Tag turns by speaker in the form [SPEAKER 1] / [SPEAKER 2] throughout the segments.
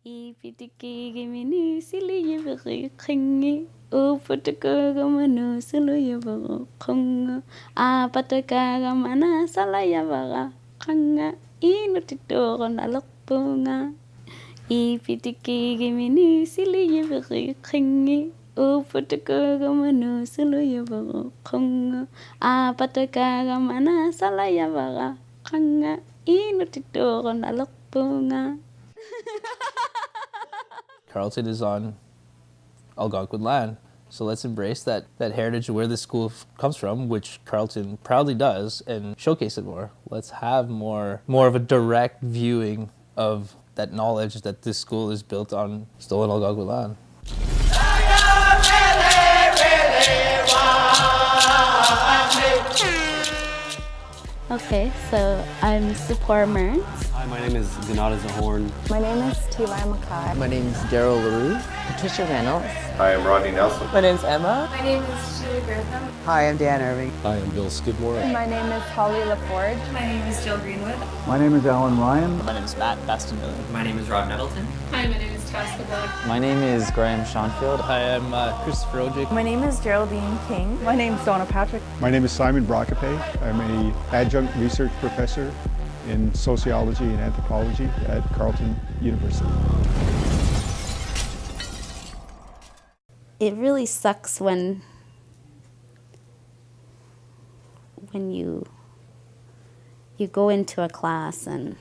[SPEAKER 1] Ipitiki gimini sili yibiri kingi. Uputaka gamanu sulu yibara konga. Apataka gamana sala yabara kanga. Inutitoro nalokpunga. Ipitiki gimini sili yibiri kingi. Uputaka gamanu sulu yibara konga. Apataka gamana sala yabara kanga. Inutitoro nalokpunga.
[SPEAKER 2] Carleton is on Algonquin land, so let's embrace that heritage of where this school comes from, which Carleton proudly does, and showcase it more. Let's have more of a direct viewing of that knowledge that this school is built on stolen Algonquin land.
[SPEAKER 1] Okay, so I'm Sephora Mertz.
[SPEAKER 3] Hi, my name is Ganada Zahorn.
[SPEAKER 4] My name is Tila Mackay.
[SPEAKER 5] My name is Daryl LaRue. Patricia Reynolds.
[SPEAKER 6] Hi, I'm Rodney Nelson.
[SPEAKER 5] My name's Emma.
[SPEAKER 7] My name is Julie Grantham.
[SPEAKER 8] Hi, I'm Dan Irving.
[SPEAKER 3] Hi, I'm Bill Skidmore.
[SPEAKER 4] My name is Holly LaForge.
[SPEAKER 7] My name is Jill Greenwood.
[SPEAKER 9] My name is Alan Ryan.
[SPEAKER 5] My name is Matt Baston-Miller.
[SPEAKER 10] My name is Rob Nettleton.
[SPEAKER 7] Hi, my name is Tess LeBlanc.
[SPEAKER 11] My name is Graham Schoenfield.
[SPEAKER 2] Hi, I'm Christopher Ojic.
[SPEAKER 4] My name is Geraldine King. My name is Donna Patrick.
[SPEAKER 9] My name is Simon Brockapay. I'm an adjunct research professor in sociology and anthropology at Carleton University.
[SPEAKER 1] It really sucks when you go into a class and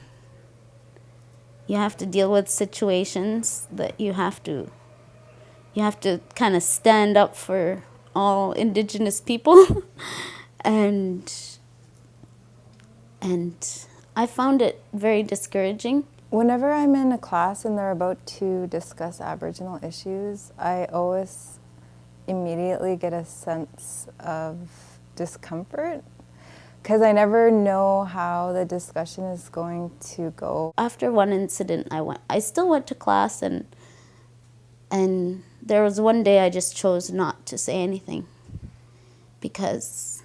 [SPEAKER 1] you have to deal with situations that you have to kind of stand up for all Indigenous people and I found it very discouraging.
[SPEAKER 4] Whenever I'm in a class and they're about to discuss Aboriginal issues, I always immediately get a sense of discomfort because I never know how the discussion is going to go.
[SPEAKER 1] After one incident, I still went to class and there was one day I just chose not to say anything because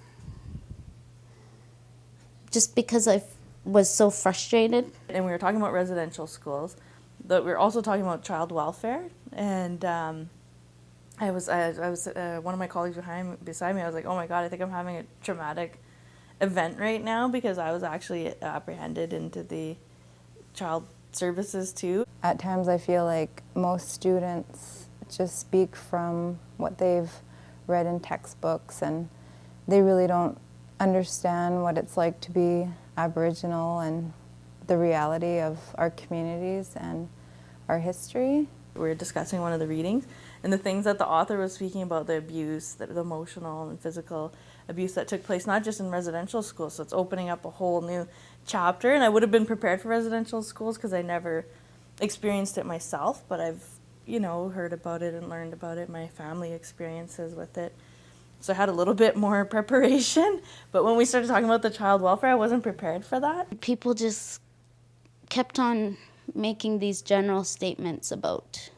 [SPEAKER 1] I was so frustrated.
[SPEAKER 12] And we were talking about residential schools, but we were also talking about child welfare. And I was one of my colleagues beside me. I was like, oh my God, I think I'm having a traumatic event right now because I was actually apprehended into the child services too.
[SPEAKER 4] At times I feel like most students just speak from what they've read in textbooks and they really don't understand what it's like to be Aboriginal and the reality of our communities and our history.
[SPEAKER 12] We were discussing one of the readings and the things that the author was speaking about, the abuse, the emotional and physical abuse that took place, not just in residential schools, so it's opening up a whole new chapter. And I would have been prepared for residential schools because I never experienced it myself, but I've, heard about it and learned about it, my family experiences with it. So I had a little bit more preparation, but when we started talking about the child welfare, I wasn't prepared for that.
[SPEAKER 1] People just kept on making these general statements about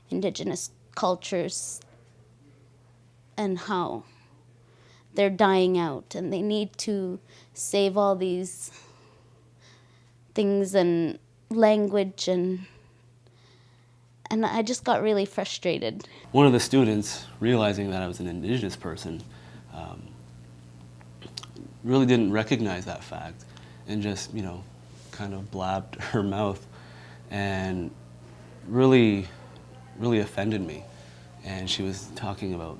[SPEAKER 1] Indigenous cultures and how they're dying out and they need to save all these things and language and I just got really frustrated.
[SPEAKER 3] One of the students, realizing that I was an Indigenous person, really didn't recognize that fact and just, kind of blabbed her mouth and really offended me. And she was talking about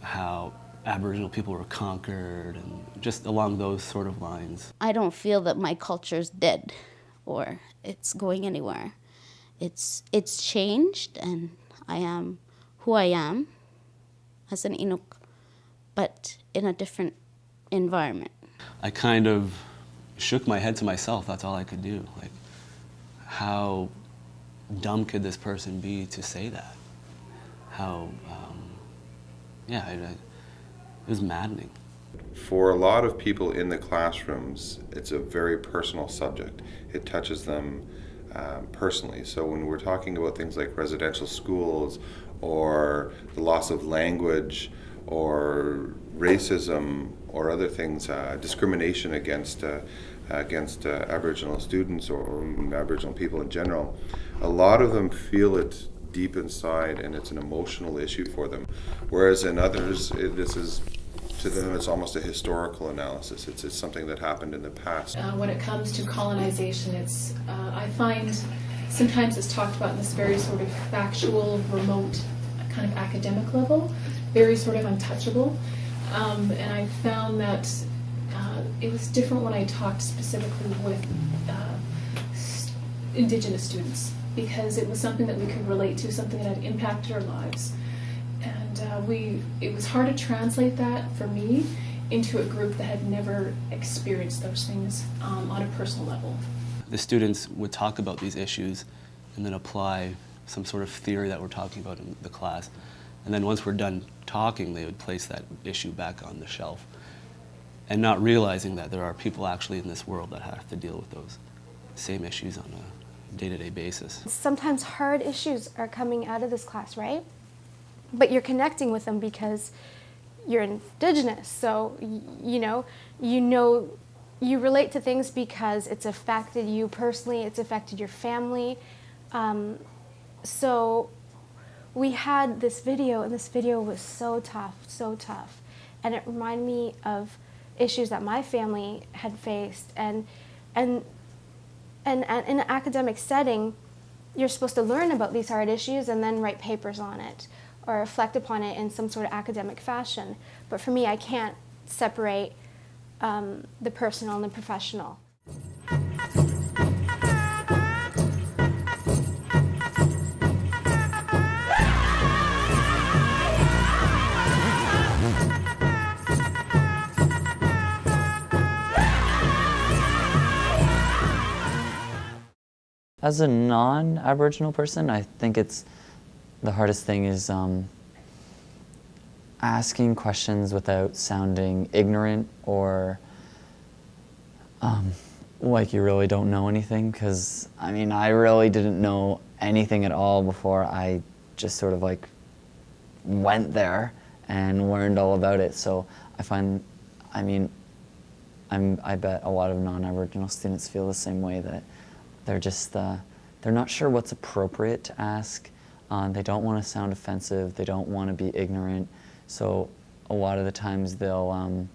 [SPEAKER 3] how Aboriginal people were conquered and just along those sort of lines.
[SPEAKER 1] I don't feel that my culture's dead or it's going anywhere. It's changed and I am who I am as an Inuk, but in a different environment.
[SPEAKER 3] I kind of shook my head to myself, that's all I could do. Like, how dumb could this person be to say that? How, it was maddening.
[SPEAKER 6] For a lot of people in the classrooms, it's a very personal subject. It touches them personally. So when we're talking about things like residential schools or the loss of language or racism or other things, discrimination against against Aboriginal students or Aboriginal people in general, a lot of them feel it deep inside and it's an emotional issue for them. Whereas in others, this is, to them, it's almost a historical analysis. It's something that happened in the past.
[SPEAKER 7] When it comes to colonization, it's I find sometimes it's talked about in this very sort of factual, remote, kind of academic level, very sort of untouchable. And I found that it was different when I talked specifically with Indigenous students, because it was something that we could relate to, something that had impacted our lives. And it was hard to translate that for me into a group that had never experienced those things on a personal level.
[SPEAKER 3] The students would talk about these issues and then apply some sort of theory that we're talking about in the class. And then once we're done talking, they would place that issue back on the shelf, and not realizing that there are people actually in this world that have to deal with those same issues on a day-to-day basis.
[SPEAKER 8] Sometimes hard issues are coming out of this class, right? But you're connecting with them because you're Indigenous, so you relate to things because it's affected you personally, it's affected your family. So we had this video, and this video was so tough. And it reminded me of issues that my family had faced. And in an academic setting, you're supposed to learn about these hard issues and then write papers on it or reflect upon it in some sort of academic fashion. But for me, I can't separate the personal and the professional.
[SPEAKER 5] As a non-Aboriginal person, I think the hardest thing is asking questions without sounding ignorant or like you really don't know anything, because I really didn't know anything at all before I just sort of like went there and learned all about it. So I find, I bet a lot of non-Aboriginal students feel the same way, that they're just, they're not sure what's appropriate to ask. They don't want to sound offensive. They don't want to be ignorant. So a lot of the times they'll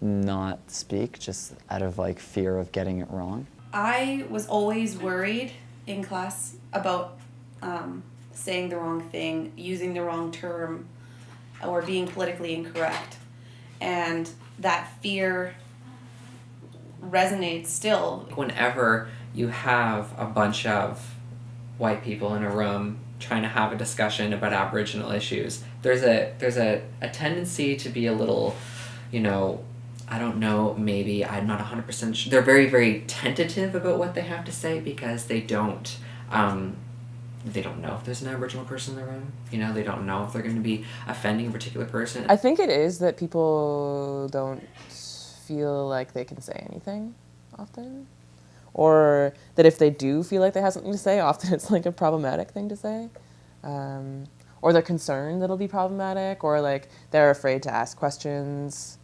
[SPEAKER 5] not speak just out of like fear of getting it wrong.
[SPEAKER 10] I was always worried in class about saying the wrong thing, using the wrong term, or being politically incorrect. And that fear resonates still.
[SPEAKER 13] Whenever you have a bunch of white people in a room trying to have a discussion about Aboriginal issues, there's a tendency to be a little, I don't know, maybe I'm not 100% sure. They're very, very tentative about what they have to say because they don't know if there's an Aboriginal person in the room. They don't know if they're going to be offending a particular person.
[SPEAKER 14] I think it is that people don't feel like they can say anything often. Or that if they do feel like they have something to say, often it's like a problematic thing to say. Or they're concerned that it'll be problematic, or like they're afraid to ask questions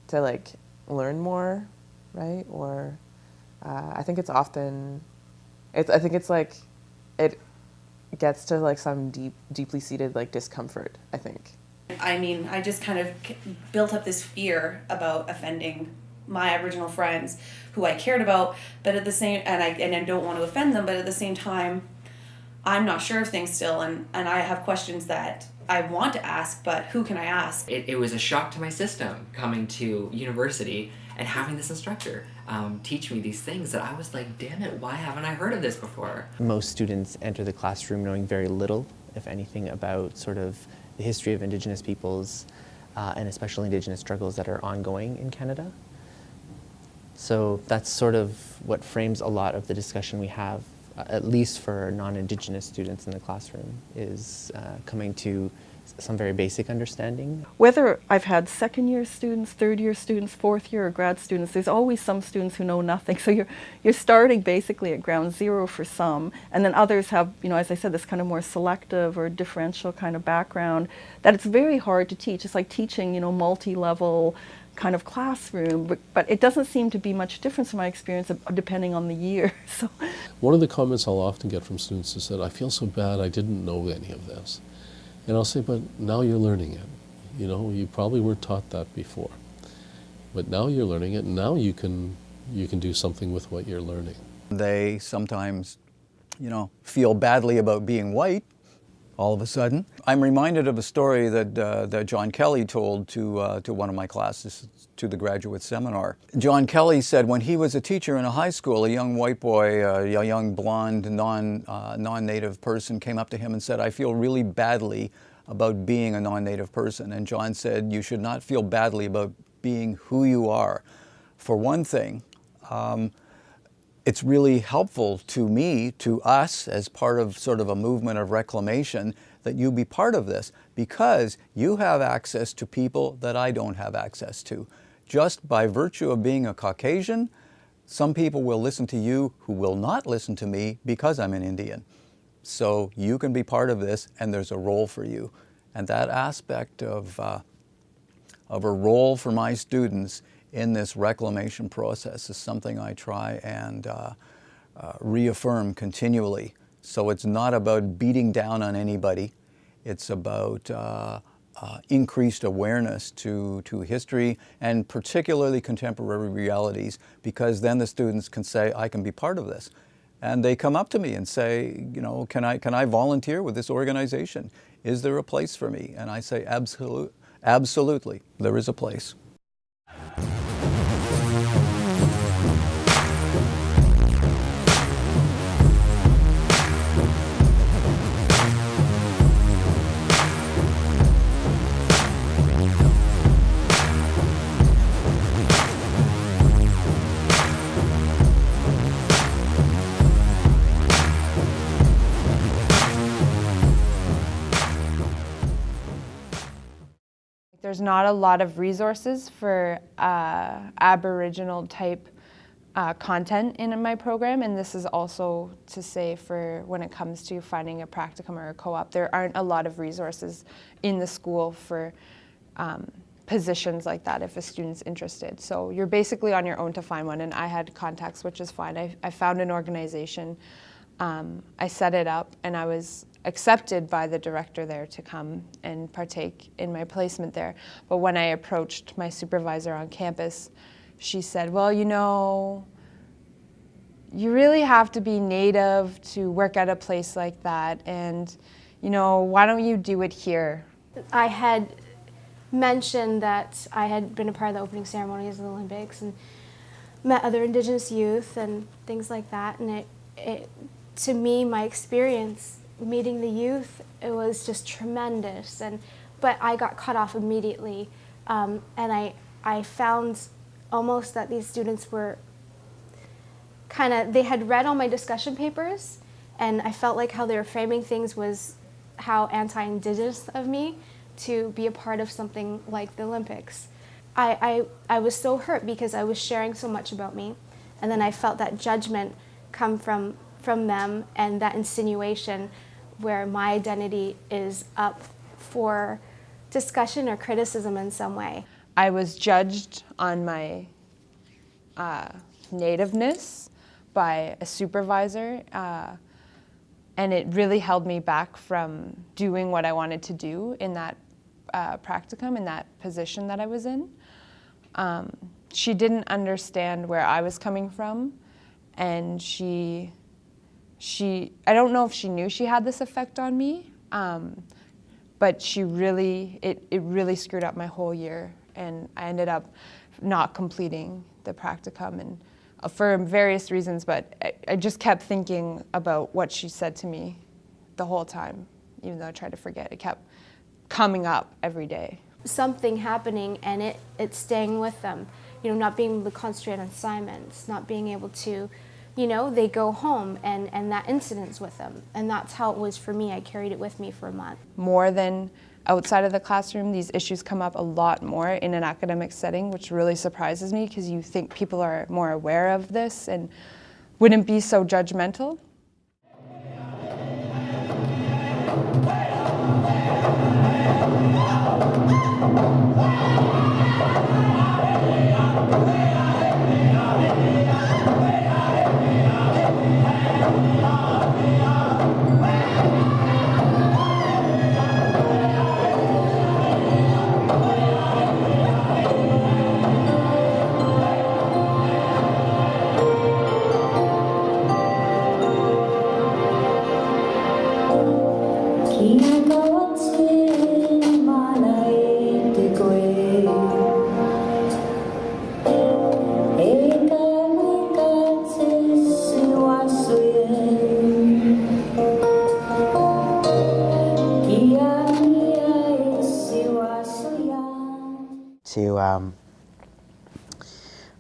[SPEAKER 14] to like learn more, right? Or I think it's often, I think it's like, it gets to like some deeply seated like discomfort, I think.
[SPEAKER 10] I just kind of built up this fear about offending my Aboriginal friends who I cared about, but at the same, and I don't want to offend them, but at the same time, I'm not sure of things still, and I have questions that I want to ask, but who can I ask?
[SPEAKER 13] It was a shock to my system coming to university and having this instructor teach me these things that I was like, damn it, why haven't I heard of this before?
[SPEAKER 15] Most students enter the classroom knowing very little, if anything, about sort of the history of Indigenous peoples and especially Indigenous struggles that are ongoing in Canada. So that's sort of what frames a lot of the discussion we have, at least for non-Indigenous students in the classroom, is coming to some very basic understanding.
[SPEAKER 16] Whether I've had second-year students, third-year students, fourth-year or grad students, there's always some students who know nothing. So you're starting basically at ground zero for some, and then others have, as I said, this kind of more selective or differential kind of background that it's very hard to teach. It's like teaching, multi-level kind of classroom, but it doesn't seem to be much difference in my experience depending on the year. So,
[SPEAKER 17] one of the comments I'll often get from students is that I feel so bad I didn't know any of this. And I'll say, but now you're learning it. You know, you probably weren't taught that before. But now you're learning it, and now you can do something with what you're learning.
[SPEAKER 18] They sometimes, you know, feel badly about being white all of a sudden. I'm reminded of a story that John Kelly told to one of my classes, to the graduate seminar. John Kelly said when he was a teacher in a high school, a young white boy, a young blonde, non-native person came up to him and said, I feel really badly about being a non-native person. And John said, you should not feel badly about being who you are. For one thing, it's really helpful to me, to us, as part of sort of a movement of reclamation, that you be part of this, because you have access to people that I don't have access to. Just by virtue of being a Caucasian, some people will listen to you who will not listen to me because I'm an Indian. So you can be part of this, and there's a role for you. And that aspect of a role for my students in this reclamation process is something I try and reaffirm continually. So it's not about beating down on anybody. It's about increased awareness to history and particularly contemporary realities, because then the students can say, I can be part of this. And they come up to me and say, you know, can I volunteer with this organization? Is there a place for me? And I say, absolutely, there is a place.
[SPEAKER 19] There's not a lot of resources for Aboriginal type content in my program, and this is also to say for when it comes to finding a practicum or a co-op, there aren't a lot of resources in the school for positions like that if a student's interested. So you're basically on your own to find one, and I had contacts, which is fine. I found an organization, I set it up, and I was accepted by the director there to come and partake in my placement there. But when I approached my supervisor on campus, she said, well, you know, you really have to be Native to work at a place like that, and, you know, why don't you do it here?
[SPEAKER 8] I had mentioned that I had been a part of the opening ceremonies of the Olympics and met other Indigenous youth and things like that, and it to me, my experience meeting the youth, it was just tremendous, but I got cut off immediately, and I found almost that these students were they had read all my discussion papers, and I felt like how they were framing things was how anti-Indigenous of me to be a part of something like the Olympics. I was so hurt because I was sharing so much about me, and then I felt that judgment come from them, and that insinuation where my identity is up for discussion or criticism in some way.
[SPEAKER 19] I was judged on my nativeness by a supervisor, and it really held me back from doing what I wanted to do in that practicum, in that position that I was in. She didn't understand where I was coming from, and I don't know if she knew she had this effect on me, but it really screwed up my whole year, and I ended up not completing the practicum, and for various reasons, but I just kept thinking about what she said to me the whole time, even though I tried to forget. It kept coming up every day.
[SPEAKER 8] Something happening and it's staying with them, you know, not being able to concentrate on assignments, not being able to, you know, they go home and that incident's with them. And that's how it was for me. I carried it with me for a month.
[SPEAKER 19] More than outside of the classroom, these issues come up a lot more in an academic setting, which really surprises me because you think people are more aware of this and wouldn't be so judgmental.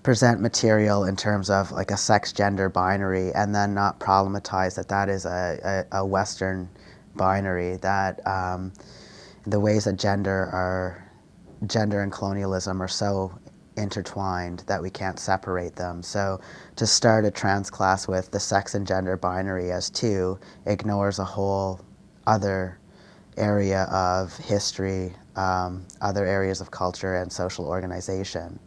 [SPEAKER 20] present material in terms of like a sex-gender binary and then not problematize that that is a Western binary, that the ways that gender and colonialism are so intertwined that we can't separate them. So to start a trans class with the sex and gender binary as two ignores a whole other area of history, other areas of culture and social organization.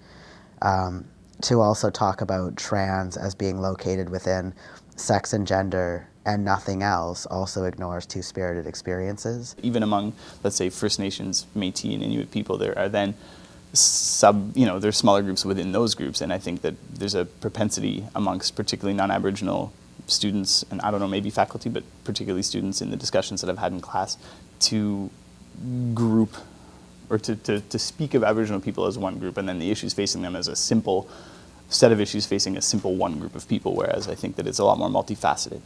[SPEAKER 20] To also talk about trans as being located within sex and gender and nothing else also ignores two-spirited experiences.
[SPEAKER 21] Even among, let's say, First Nations, Métis, and Inuit people, there are then there's smaller groups within those groups, and I think that there's a propensity amongst particularly non-Aboriginal students, and I don't know, maybe faculty, but particularly students in the discussions that I've had in class, to group or to speak of Aboriginal people as one group and then the issues facing them as a simple set of issues facing a simple one group of people, whereas I think that it's a lot more multifaceted.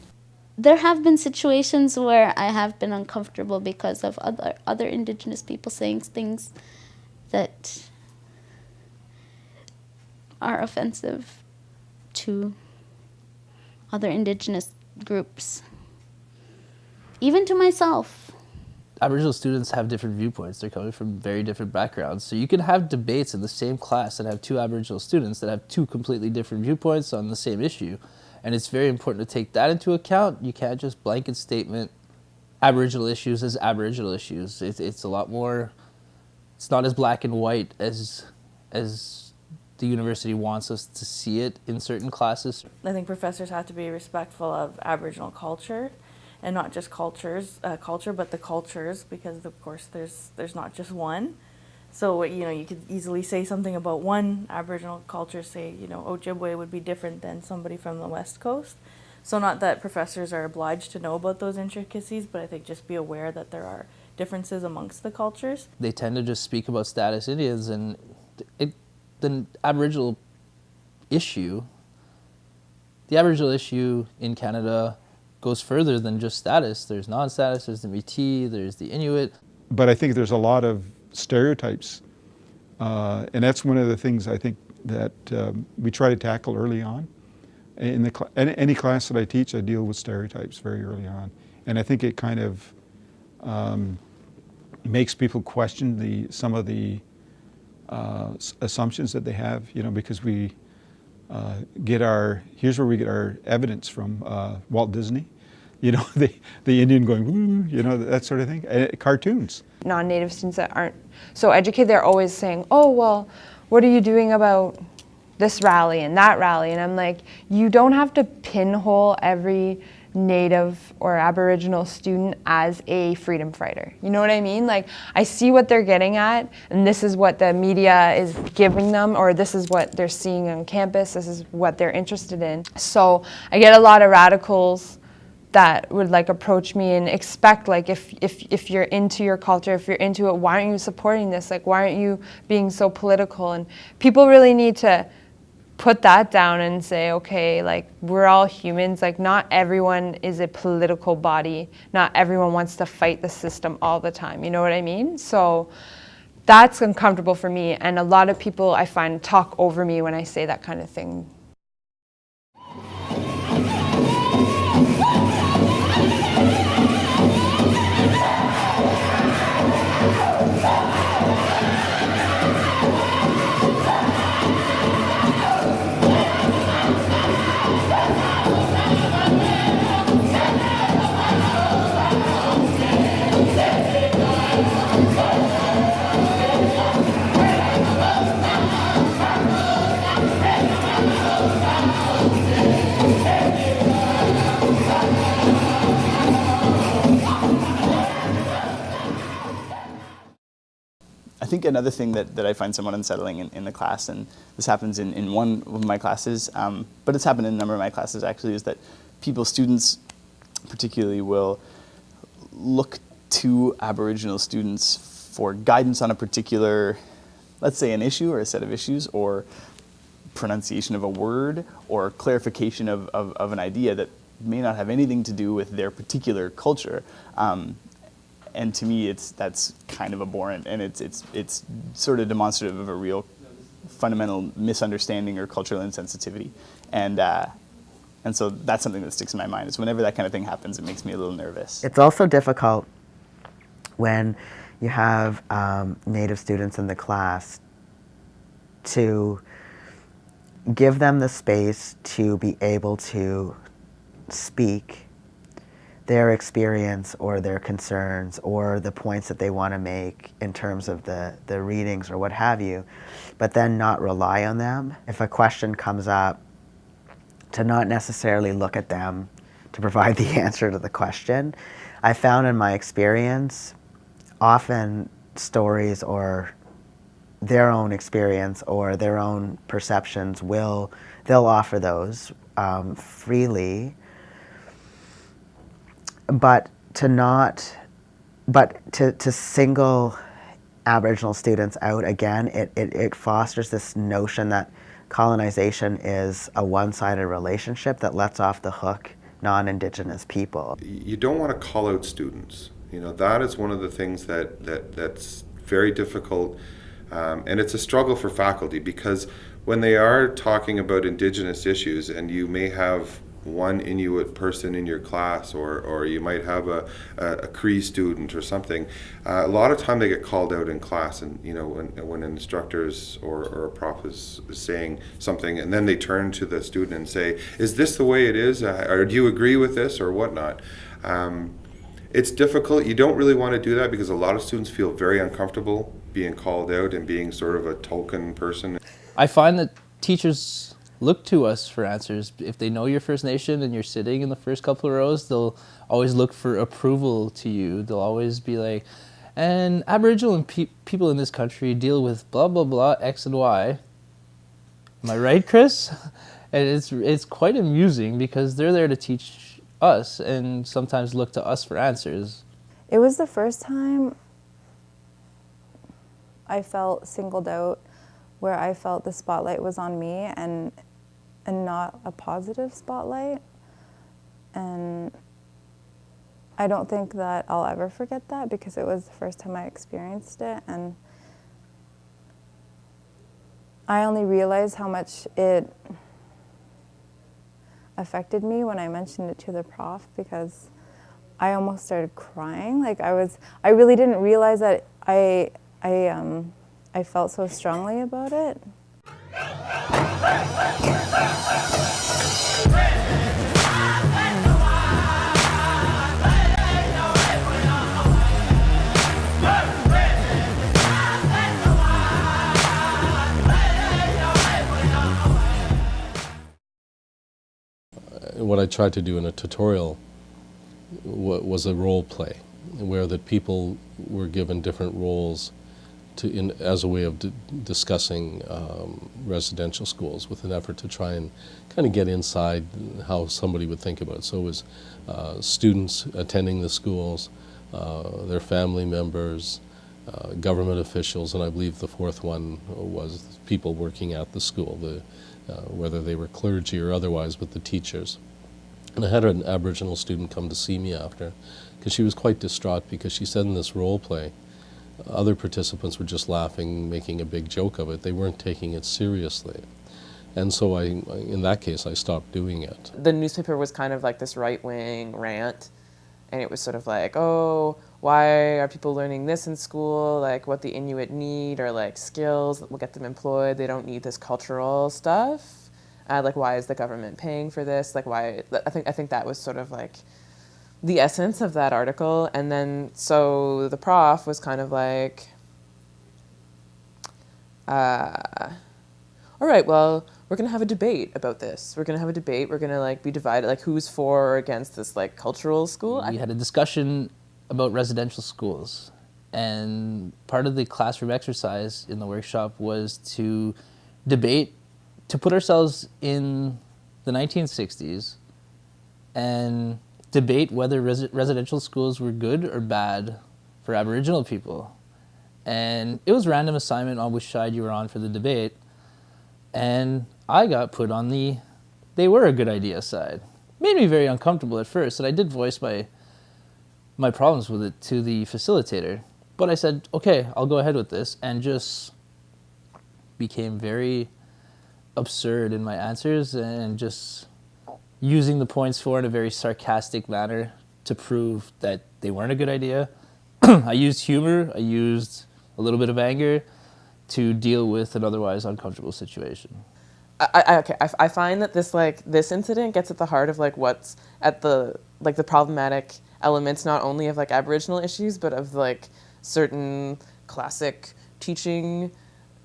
[SPEAKER 1] There have been situations where I have been uncomfortable because of other Indigenous people saying things that are offensive to other Indigenous groups, even to myself.
[SPEAKER 2] Aboriginal students have different viewpoints. They're coming from very different backgrounds. So you can have debates in the same class that have two Aboriginal students that have two completely different viewpoints on the same issue. And it's very important to take that into account. You can't just blanket statement Aboriginal issues as Aboriginal issues. It's a lot more, it's not as black and white as the university wants us to see it in certain classes.
[SPEAKER 12] I think professors have to be respectful of Aboriginal culture, and not just culture, but the cultures, because of course there's not just one. So you could easily say something about one Aboriginal culture, say Ojibwe would be different than somebody from the West Coast. So not that professors are obliged to know about those intricacies, but I think just be aware that there are differences amongst the cultures.
[SPEAKER 2] They tend to just speak about status Indians, and the Aboriginal issue in Canada goes further than just status. There's non-status, there's the Métis, there's the Inuit.
[SPEAKER 9] But I think there's a lot of stereotypes, and that's one of the things I think that we try to tackle early on. In any class that I teach, I deal with stereotypes very early on, and I think it kind of makes people question some of the assumptions that they have, because we here's where we get our evidence from Walt Disney, the Indian going, woo, that sort of thing, cartoons.
[SPEAKER 19] Non-Native students that aren't so educated, they're always saying, oh, well, what are you doing about this rally and that rally? And I'm like, you don't have to pinhole every Native or Aboriginal student as a freedom fighter. You know what I mean? Like, I see what they're getting at, and this is what the media is giving them, or this is what they're seeing on campus, this is what they're interested in. So I get a lot of radicals that would approach me and expect, if you're into your culture, if you're into it, why aren't you supporting this? Why aren't you being so political? And people really need to put that down and say, okay, we're all humans. Not everyone is a political body. Not everyone wants to fight the system all the time. You know what I mean? So that's uncomfortable for me. And a lot of people, I find, talk over me when I say that kind of thing.
[SPEAKER 21] I think another thing that I find somewhat unsettling in the class, and this happens in one of my classes, but it's happened in a number of my classes actually, is that students particularly will look to Aboriginal students for guidance on a particular, let's say, an issue or a set of issues, or pronunciation of a word, or clarification of an idea that may not have anything to do with their particular culture. And to me, that's kind of abhorrent, and it's sort of demonstrative of a real fundamental misunderstanding or cultural insensitivity. And so that's something that sticks in my mind, is whenever that kind of thing happens, it makes me a little nervous.
[SPEAKER 20] It's also difficult when you have Native students in the class to give them the space to be able to speak their experience or their concerns or the points that they want to make in terms of the readings or what have you, but then not rely on them. If a question comes up, to not necessarily look at them to provide the answer to the question. I found in my experience, often stories or their own experience or their own perceptions they'll offer those freely, but to single Aboriginal students out again, it fosters this notion that colonization is a one-sided relationship that lets off the hook non-Indigenous people.
[SPEAKER 6] You don't want to call out students. You know, that is one of the things that's very difficult, and it's a struggle for faculty, because when they are talking about Indigenous issues, and you may have one Inuit person in your class, or you might have a Cree student or something, a lot of time they get called out in class, and you know, when instructors or a prof is saying something, and then they turn to the student and say, is this the way it is, or do you agree with this or whatnot? It's difficult. You don't really want to do that, because a lot of students feel very uncomfortable being called out and being sort of a token person.
[SPEAKER 2] I find that teachers look to us for answers. If they know your First Nation and you're sitting in the first couple of rows, they'll always look for approval to you. They'll always be like, and Aboriginal and people in this country deal with blah, blah, blah, X and Y. Am I right, Chris? And it's quite amusing, because they're there to teach us and sometimes look to us for answers.
[SPEAKER 4] It was the first time I felt singled out, where I felt the spotlight was on me and not a positive spotlight. And I don't think that I'll ever forget that, because it was the first time I experienced it, and I only realized how much it affected me when I mentioned it to the prof, because I almost started crying. Like I really didn't realize that I felt so strongly about it.
[SPEAKER 17] What I tried to do in a tutorial was a role play, where that people were given different roles as a way of discussing residential schools, with an effort to try and kind of get inside how somebody would think about it. So it was students attending the schools, their family members, government officials, and I believe the fourth one was people working at the school, whether they were clergy or otherwise, with the teachers. And I had an Aboriginal student come to see me after, because she was quite distraught, because she said in this role play, other participants were just laughing, making a big joke of it. They weren't taking it seriously. And so in that case, I stopped doing it.
[SPEAKER 14] The newspaper was kind of like this right-wing rant, and it was sort of like, oh, why are people learning this in school? Like, what the Inuit need are like skills that will get them employed. They don't need this cultural stuff. Like, why is the government paying for this? Like, why? I think that was sort of like the essence of that article. And then so the prof was kind of like, all right, well, we're gonna have a debate about this. We're gonna have a debate. We're gonna like be divided, like who's for or against this like cultural school.
[SPEAKER 2] We had a discussion about residential schools, and part of the classroom exercise in the workshop was to debate, to put ourselves in the 1960s and debate whether residential schools were good or bad for Aboriginal people. And it was a random assignment on which side you were on for the debate, and I got put on the they were a good idea side. Made me very uncomfortable at first, and I did voice my problems with it to the facilitator. But I said, okay, I'll go ahead with this, and just became very absurd in my answers and just using the points four in a very sarcastic manner to prove that they weren't a good idea. I used humor, I used a little bit of anger to deal with an otherwise uncomfortable situation.
[SPEAKER 14] I find that this incident gets at the heart of what's at the problematic elements, not only of Aboriginal issues, but of certain classic teaching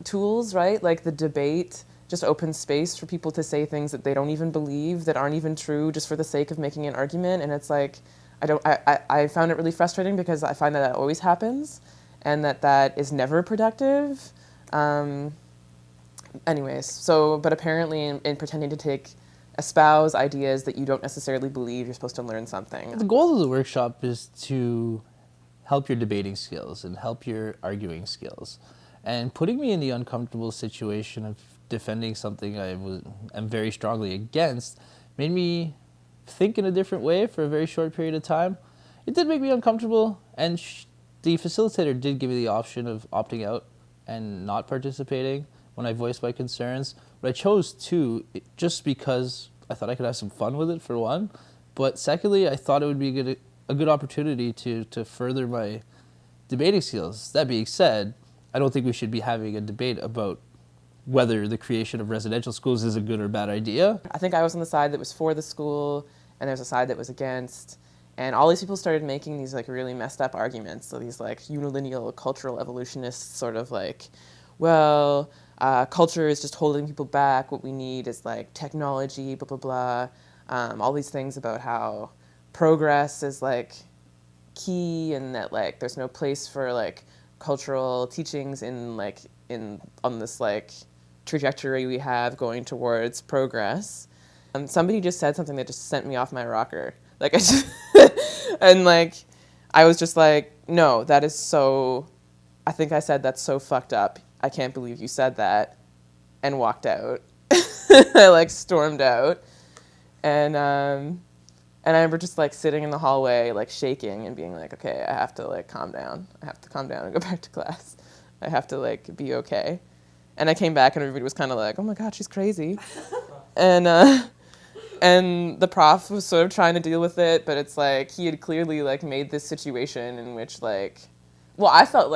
[SPEAKER 14] tools, right? The debate just opens space for people to say things that they don't even believe, that aren't even true, just for the sake of making an argument. And it's I found it really frustrating because I find that always happens, and that is never productive. Anyways, but apparently in pretending to espouse ideas that you don't necessarily believe, you're supposed to learn something.
[SPEAKER 2] The goal of the workshop is to help your debating skills and help your arguing skills. And putting me in the uncomfortable situation of defending something am very strongly against made me think in a different way for a very short period of time. It did make me uncomfortable, and the facilitator did give me the option of opting out and not participating when I voiced my concerns. But I chose to just because I thought I could have some fun with it, for one. But secondly, I thought it would be a good opportunity to further my debating skills. That being said, I don't think we should be having a debate about whether the creation of residential schools is a good or bad idea.
[SPEAKER 14] I think I was on the side that was for the school, and there's a side that was against. And all these people started making these really messed up arguments. So these unilineal cultural evolutionists sort of well, culture is just holding people back. What we need is technology, blah, blah, blah. All these things about how progress is key, and that there's no place for cultural teachings on this trajectory we have going towards progress. Somebody just said something that just sent me off my rocker. And I was just no, that is so, I think I said that's so fucked up. I can't believe you said that, and walked out. I stormed out, and I remember just sitting in the hallway shaking and being okay, I have to calm down. I have to calm down and go back to class. I have to be okay. And I came back and everybody was kind of oh my God, she's crazy. And the prof was sort of trying to deal with it, but it's he had clearly made this situation in which well, I felt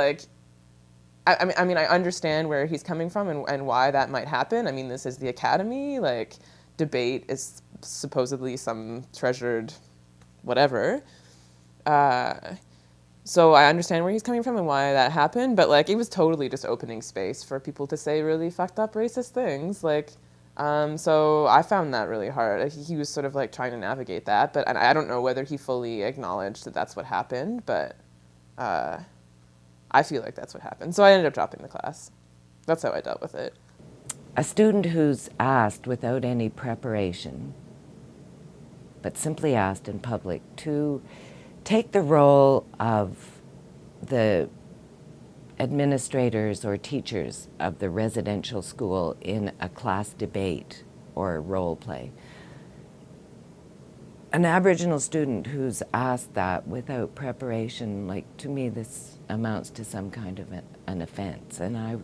[SPEAKER 14] I mean, I understand where he's coming from and why that might happen. I mean, this is the academy. Debate is supposedly some treasured whatever. So I understand where he's coming from and why that happened, but it was totally just opening space for people to say really fucked up racist things. So I found that really hard. He was sort of trying to navigate that, but I don't know whether he fully acknowledged that that's what happened, but I feel like that's what happened. So I ended up dropping the class. That's how I dealt with it.
[SPEAKER 11] A student who's asked without any preparation, but simply asked in public to take the role of the administrators or teachers of the residential school in a class debate or role play. An Aboriginal student who's asked that without preparation, to me this amounts to some kind of an offense. And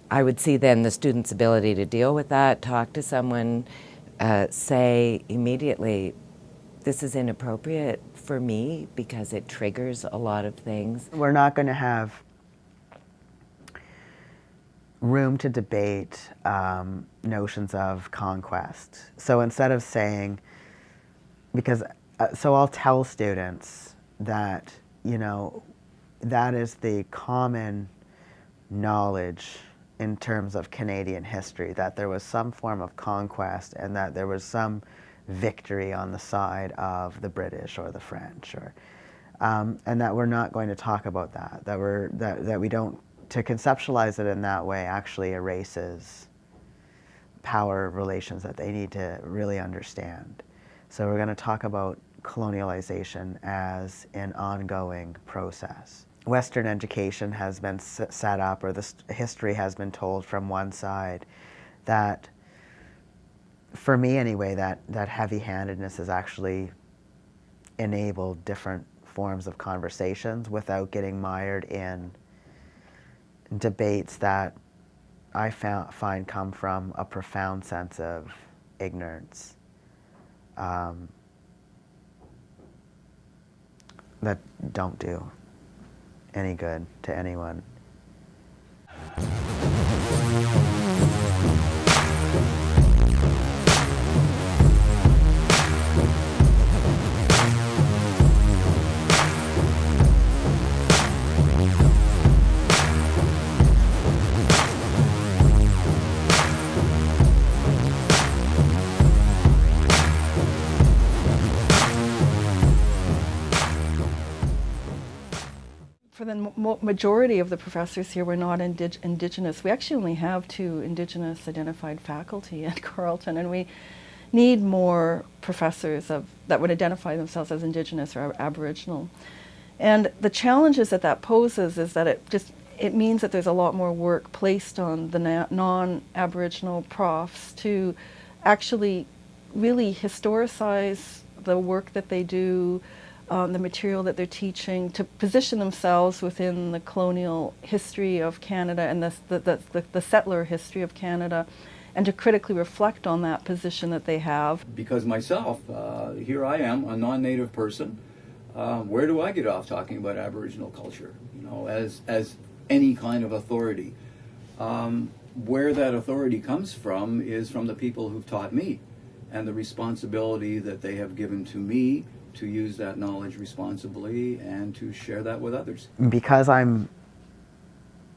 [SPEAKER 11] I would see then the student's ability to deal with that, talk to someone, say immediately, this is inappropriate for me because it triggers a lot of things.
[SPEAKER 20] We're not going to have room to debate notions of conquest. So instead of saying, so I'll tell students that, that is the common knowledge in terms of Canadian history, that there was some form of conquest and that there was some victory on the side of the British or the French, or and that we're not going to talk about that. That we don't, to conceptualize it in that way actually erases power relations that they need to really understand. So we're going to talk about colonialization as an ongoing process. Western education has been set up, or the history has been told from one side, that, for me anyway, that heavy-handedness has actually enabled different forms of conversations without getting mired in debates that I find come from a profound sense of ignorance that don't do any good to anyone.
[SPEAKER 16] For the majority of the professors here were not Indigenous. We actually only have 2 Indigenous identified faculty at Carleton, and we need more professors that would identify themselves as Indigenous or Aboriginal. And the challenges that poses is that it means that there's a lot more work placed on the non-Aboriginal profs to actually really historicize the work that they do, the material that they're teaching, to position themselves within the colonial history of Canada and the settler history of Canada, and to critically reflect on that position that they have.
[SPEAKER 18] Because myself, here I am, a non-native person. Where do I get off talking about Aboriginal culture? You know, as any kind of authority. Where that authority comes from is from the people who've taught me, and the responsibility that they have given to me to use that knowledge responsibly and to share that with others.
[SPEAKER 20] Because I'm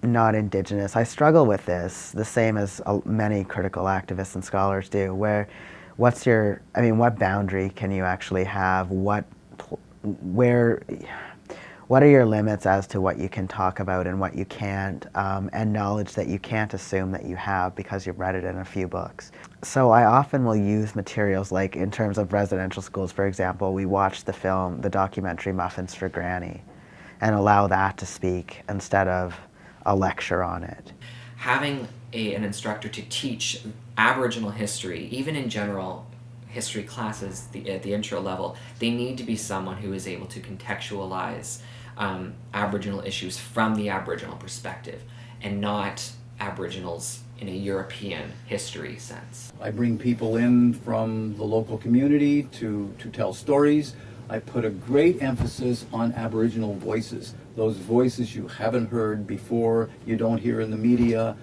[SPEAKER 20] not Indigenous, I struggle with this the same as many critical activists and scholars do, where what boundary can you actually have? What are your limits as to what you can talk about and what you can't, and knowledge that you can't assume that you have because you've read it in a few books. So I often will use materials like, in terms of residential schools, for example, we watch the documentary Muffins for Granny, and allow that to speak instead of a lecture on it.
[SPEAKER 13] Having an instructor to teach Aboriginal history, even in general history classes at the intro level, they need to be someone who is able to contextualize Aboriginal issues from the Aboriginal perspective, and not Aboriginals in a European history sense.
[SPEAKER 18] I bring people in from the local community to tell stories. I put a great emphasis on Aboriginal voices, those voices you haven't heard before, you don't hear in the media,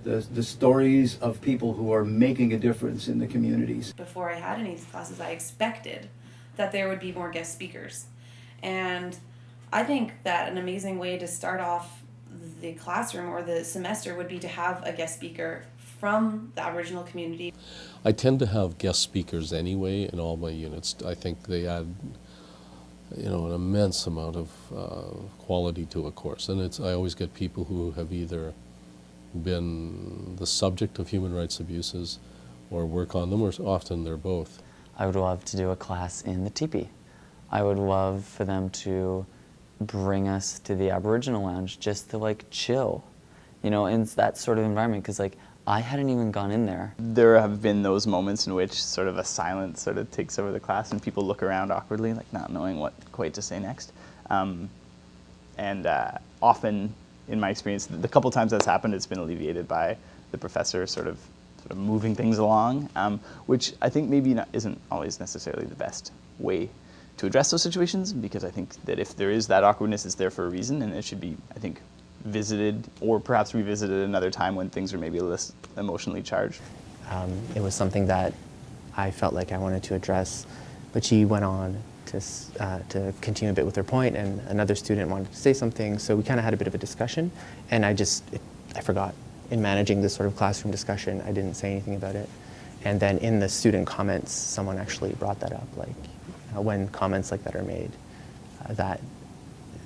[SPEAKER 18] the stories of people who are making a difference in the communities.
[SPEAKER 10] Before I had any of these classes, I expected that there would be more guest speakers. And I think that an amazing way to start off the classroom or the semester would be to have a guest speaker from the Aboriginal community.
[SPEAKER 17] I tend to have guest speakers anyway in all my units. I think they add, an immense amount of quality to a course. And I always get people who have either been the subject of human rights abuses or work on them, or often they're both.
[SPEAKER 5] I would love to do a class in the teepee. I would love for them to bring us to the Aboriginal lounge just to chill, in that sort of environment, because I hadn't even gone in there.
[SPEAKER 21] There have been those moments in which sort of a silence sort of takes over the class and people look around awkwardly, not knowing what quite to say next. Often, in my experience, the couple times that's happened, it's been alleviated by the professor sort of moving things along, which I think maybe isn't always necessarily the best way to address those situations, because I think that if there is that awkwardness, it's there for a reason, and it should be, I think, visited or perhaps revisited another time when things are maybe less emotionally charged.
[SPEAKER 15] It was something that I felt like I wanted to address, but she went on to continue a bit with her point, and another student wanted to say something, so we kind of had a bit of a discussion, and I forgot. In managing this sort of classroom discussion, I didn't say anything about it. And then in the student comments, someone actually brought that up, when comments like that are made, that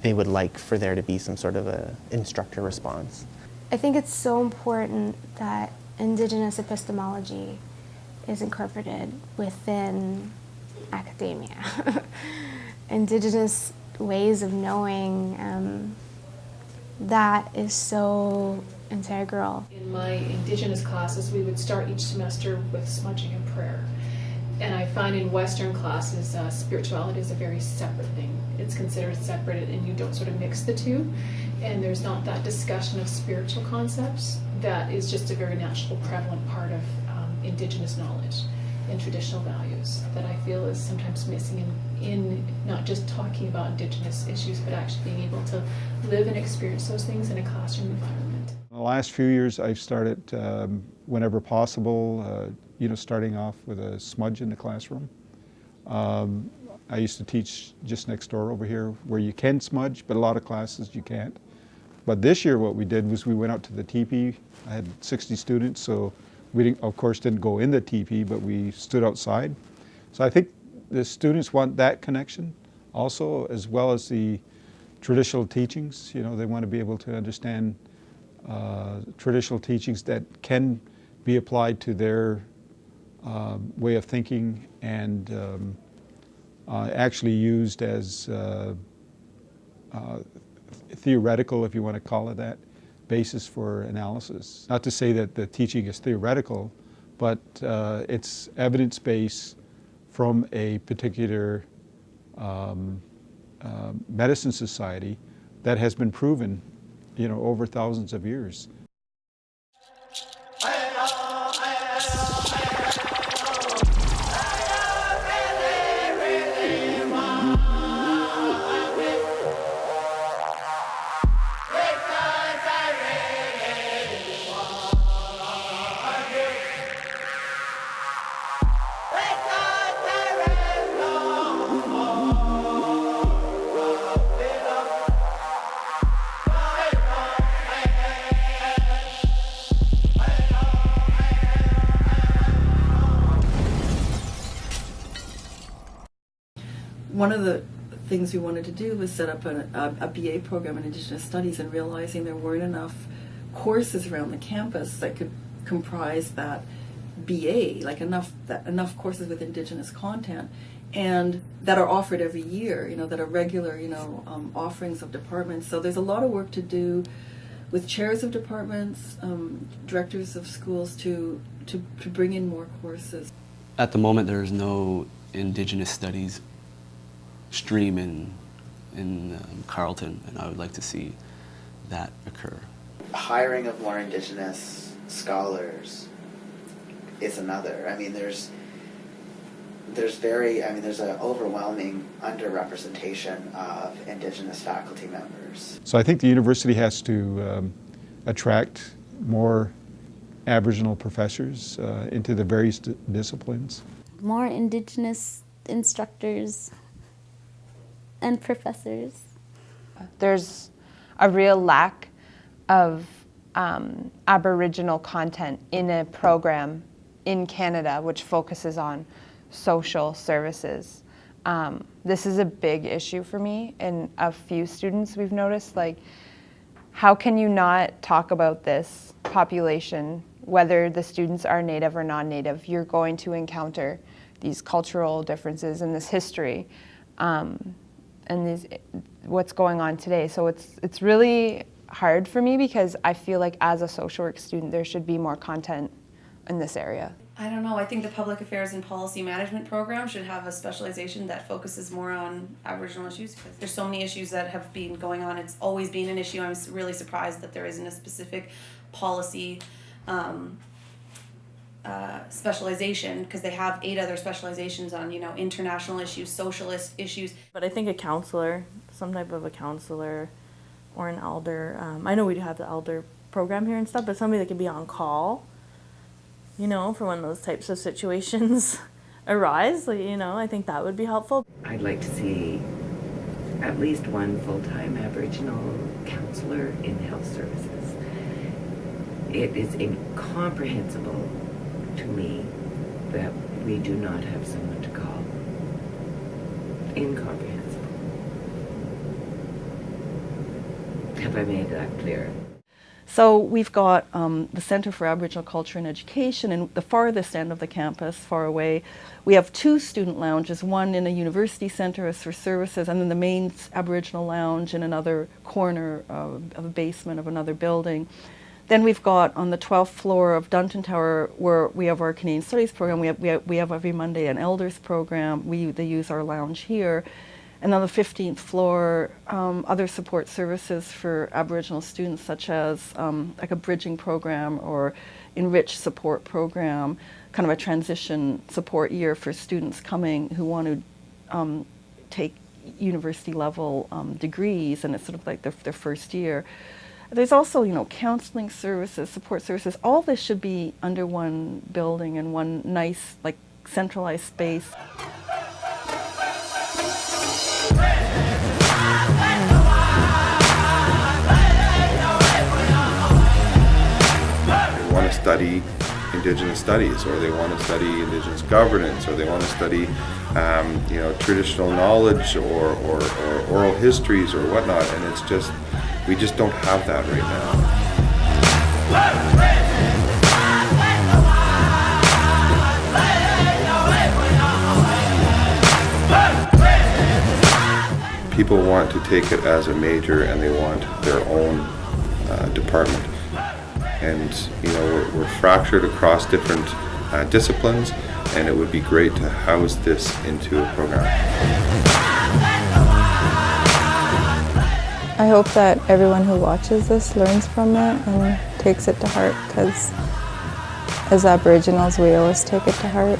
[SPEAKER 15] they would like for there to be some sort of a instructor response.
[SPEAKER 8] I think it's so important that Indigenous epistemology is incorporated within academia. Indigenous ways of knowing, that is so integral.
[SPEAKER 7] In my Indigenous classes, we would start each semester with smudging and prayer. And I find in Western classes, spirituality is a very separate thing. It's considered separate and you don't sort of mix the two. And there's not that discussion of spiritual concepts that is just a very natural, prevalent part of Indigenous knowledge and traditional values that I feel is sometimes missing in not just talking about Indigenous issues, but actually being able to live and experience those things in a classroom environment.
[SPEAKER 9] In the last few years, I've started, whenever possible, starting off with a smudge in the classroom. I used to teach just next door over here where you can smudge, but a lot of classes you can't. But this year what we did was we went out to the teepee. I had 60 students, so we of course didn't go in the teepee, but we stood outside. So I think the students want that connection also, as well as the traditional teachings. They want to be able to understand traditional teachings that can be applied to their way of thinking and actually used as theoretical, if you want to call it that, basis for analysis. Not to say that the teaching is theoretical, but it's evidence-based from a particular medicine society that has been proven, over thousands of years.
[SPEAKER 16] One of the things we wanted to do was set up a BA program in Indigenous Studies, and realizing there weren't enough courses around the campus that could comprise that BA, like enough courses with Indigenous content, and that are offered every year, that are regular, offerings of departments. So there's a lot of work to do with chairs of departments, directors of schools to bring in more courses.
[SPEAKER 3] At the moment, there is no Indigenous Studies stream in Carleton, and I would like to see that occur.
[SPEAKER 20] Hiring of more Indigenous scholars is another. I mean, there's an overwhelming underrepresentation of Indigenous faculty members.
[SPEAKER 9] So I think the university has to attract more Aboriginal professors into the various disciplines.
[SPEAKER 1] More Indigenous instructors and professors.
[SPEAKER 19] There's a real lack of Aboriginal content in a program in Canada which focuses on social services. This is a big issue for me and a few students we've noticed. Like, how can you not talk about this population, whether the students are Native or non-Native? You're going to encounter these cultural differences and this history. And what's going on today. So it's really hard for me because I feel like as a social work student, there should be more content in this area.
[SPEAKER 10] I don't know. I think the Public Affairs and Policy Management program should have a specialization that focuses more on Aboriginal issues, because there's so many issues that have been going on. It's always been an issue. I'm really surprised that there isn't a specific policy specialization, because they have 8 other specializations on, international issues, socialist issues.
[SPEAKER 12] But I think a counselor, some type of a counselor or an elder, I know we do have the elder program here and stuff, but somebody that could be on call, for when those types of situations arise, I think that would be helpful.
[SPEAKER 11] I'd like to see at least one full-time Aboriginal counselor in health services. It is incomprehensible to me that we do not have someone to call. Incomprehensible. Have I made that clear?
[SPEAKER 16] So we've got the Centre for Aboriginal Culture and Education, and the farthest end of the campus, far away, we have 2 student lounges, one in a university centre as for services, and then the main Aboriginal lounge in another corner of a basement of another building. Then we've got on the 12th floor of Dunton Tower, where we have our Canadian Studies program. We have every Monday an Elders program. They use our lounge here. And on the 15th floor, other support services for Aboriginal students, such as like a bridging program or enriched support program, kind of a transition support year for students coming who want to take university level degrees, and it's sort of like their first year. There's also, counseling services, support services. All this should be under one building and one nice, like, centralized space.
[SPEAKER 6] They want to study Indigenous studies, or they want to study Indigenous governance, or they want to study traditional knowledge or oral histories or whatnot, and it's just, we just don't have that right now. People want to take it as a major, and they want their own department. And we're fractured across different disciplines, and it would be great to house this into a program.
[SPEAKER 4] I hope that everyone who watches this learns from it and takes it to heart, because as Aboriginals we always take it to heart.